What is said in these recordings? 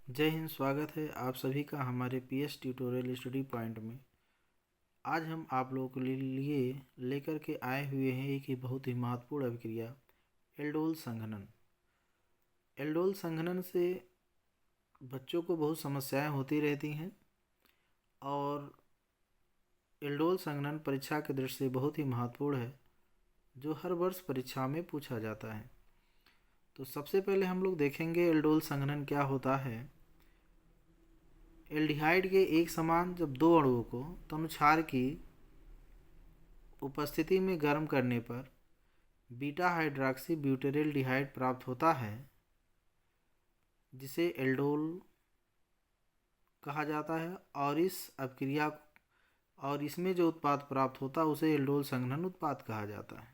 जय हिंद। स्वागत है आप सभी का हमारे पीएस ट्यूटोरियल स्टडी पॉइंट में। आज हम आप लोगों के लिए लेकर के आए हुए हैं एक ही बहुत ही महत्वपूर्ण अभिक्रिया एल्डोल संघनन। एल्डोल संघनन से बच्चों को बहुत समस्याएं होती रहती हैं और एल्डोल संघनन परीक्षा के दृष्टि से बहुत ही महत्वपूर्ण है, जो हर वर्ष परीक्षा में पूछा जाता है। तो सबसे पहले हम लोग देखेंगे एल्डोल संघनन क्या होता है। एल्डिहाइड के एक समान जब दो अणुओं को तनुछार की उपस्थिति में गर्म करने पर बीटा हाइड्रॉक्सी ब्यूटेरिल्डिहाइड प्राप्त होता है, जिसे एल्डोल कहा जाता है। और इस अपक्रिया और इसमें जो उत्पाद प्राप्त होता है उसे एल्डोल संघनन उत्पाद कहा जाता है।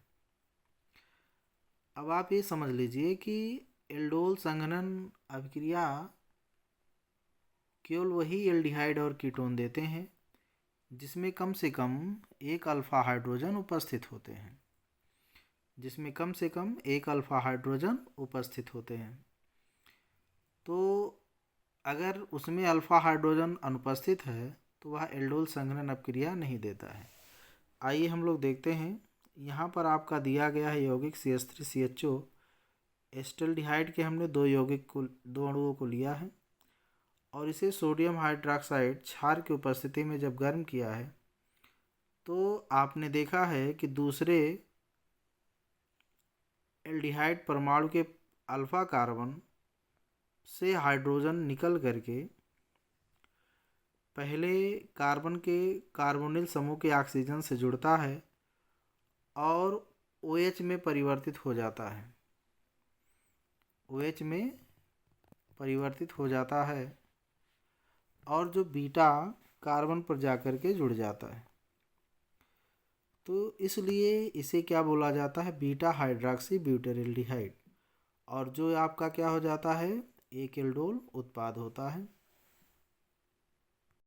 अब आप ये समझ लीजिए कि एल्डोल संघनन अभिक्रिया केवल वही एल्डिहाइड और कीटोन देते हैं जिसमें कम से कम एक अल्फा हाइड्रोजन उपस्थित होते हैं तो अगर उसमें अल्फा हाइड्रोजन अनुपस्थित है तो वह एल्डोल संघनन अपक्रिया नहीं देता है। आइए हम लोग देखते हैं। यहाँ पर आपका दिया गया है यौगिक CH3CHO एस्टल्डिहाइड के हमने दो अणुओं को लिया है और इसे सोडियम हाइड्रॉक्साइड क्षार की उपस्थिति में जब गर्म किया है तो आपने देखा है कि दूसरे एल्डिहाइड परमाणु के अल्फा कार्बन से हाइड्रोजन निकल करके पहले कार्बन के कार्बोनिल समूह के ऑक्सीजन से जुड़ता है और OH में परिवर्तित हो जाता है और जो बीटा कार्बन पर जाकर के जुड़ जाता है। तो इसलिए इसे क्या बोला जाता है, बीटा हाइड्रॉक्सी ब्यूटेरिल्डिहाइड। और जो आपका क्या हो जाता है, एक एल्डोल उत्पाद होता है।